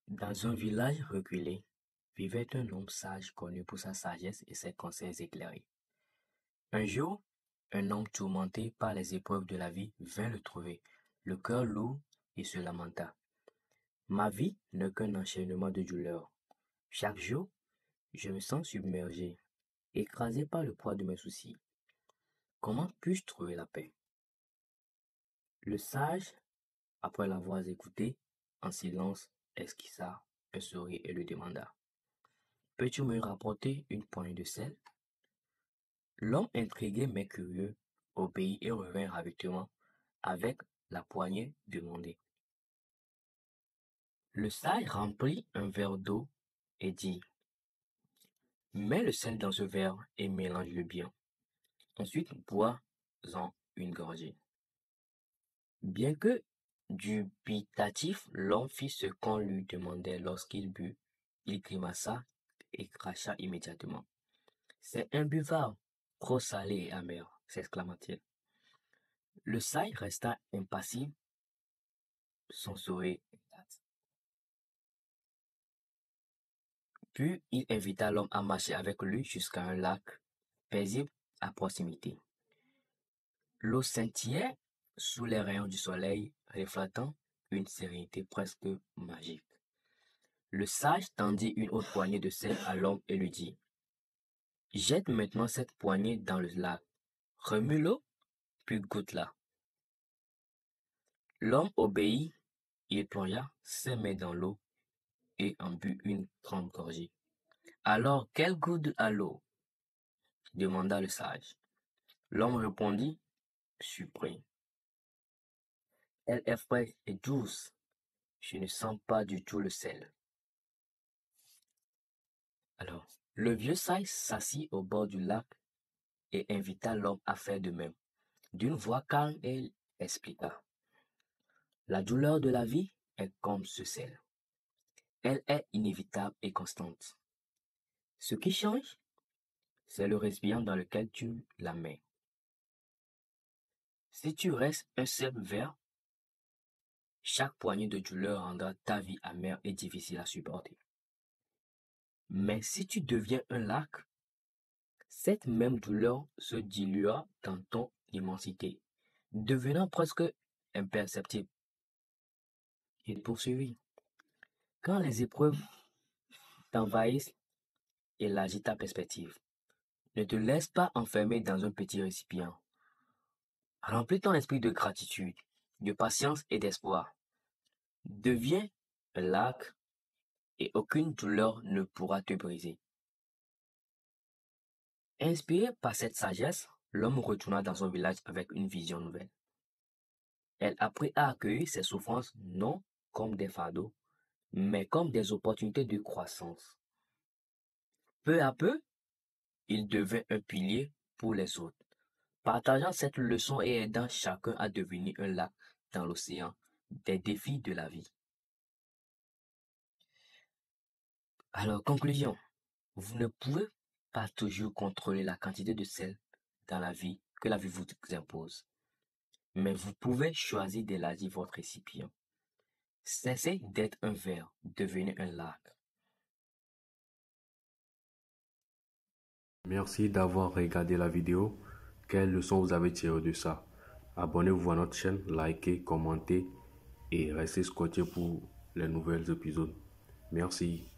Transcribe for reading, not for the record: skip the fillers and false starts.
Dans un village reculé, vivait un homme sage connu pour sa sagesse et ses conseils éclairés. Un jour, un homme tourmenté par les épreuves de la vie vint le trouver, le cœur lourd, et se lamenta. Ma vie n'est qu'un enchaînement de douleurs. Chaque jour, je me sens submergé, écrasé par le poids de mes soucis. Comment puis-je trouver la paix? Le sage, après l'avoir écouté, en silence, esquissa un sourire et lui demanda. Peux-tu me rapporter une poignée de sel? L'homme intrigué mais curieux obéit et revint rapidement avec la poignée demandée. Le sage remplit un verre d'eau et dit, mets le sel dans ce verre et mélange-le bien. Ensuite, bois-en une gorgée. Bien que dubitatif, l'homme fit ce qu'on lui demandait lorsqu'il but. Il grimaça et cracha immédiatement. C'est imbuvable, trop salé et amer, s'exclama-t-il. Le sage resta impassible, son sourire intact. Puis il invita l'homme à marcher avec lui jusqu'à un lac paisible à proximité. L'eau scintillait sous les rayons du soleil, reflétant une sérénité presque magique. Le sage tendit une autre poignée de sel à l'homme et lui dit, jette maintenant cette poignée dans le lac, remue l'eau, puis goûte-la. L'homme obéit, il plongea ses mains dans l'eau et en but une grande gorgée. Alors, quel goût a l'eau? Demanda le sage. L'homme répondit, surpris. Elle est fraîche et douce. Je ne sens pas du tout le sel. Alors, le vieux sage s'assit au bord du lac et invita l'homme à faire de même. D'une voix calme, il expliqua. La douleur de la vie est comme ce sel. Elle est inévitable et constante. Ce qui change, c'est le récipient dans lequel tu la mets. Si tu restes un seul verre, chaque poignée de douleur rendra ta vie amère et difficile à supporter. Mais si tu deviens un lac, cette même douleur se diluera dans ton immensité, devenant presque imperceptible. Il poursuivit. Quand les épreuves t'envahissent et élargissent ta perspective, ne te laisse pas enfermer dans un petit récipient. Remplis ton esprit de gratitude, de patience et d'espoir. Deviens un lac et aucune douleur ne pourra te briser. Inspiré par cette sagesse, l'homme retourna dans son village avec une vision nouvelle. Elle apprit à accueillir ses souffrances non comme des fardeaux, mais comme des opportunités de croissance. Peu à peu, il devint un pilier pour les autres, partageant cette leçon et aidant chacun à devenir un lac dans l'océan des défis de la vie. Alors, conclusion, vous ne pouvez pas toujours contrôler la quantité de sel dans la vie que la vie vous impose, mais vous pouvez choisir d'élargir votre récipient. Cessez d'être un verre, devenez un lac. Merci d'avoir regardé la vidéo. Quelle leçon vous avez tiré de ça? Abonnez-vous à notre chaîne, likez, commentez et restez scotché pour les nouveaux épisodes. Merci.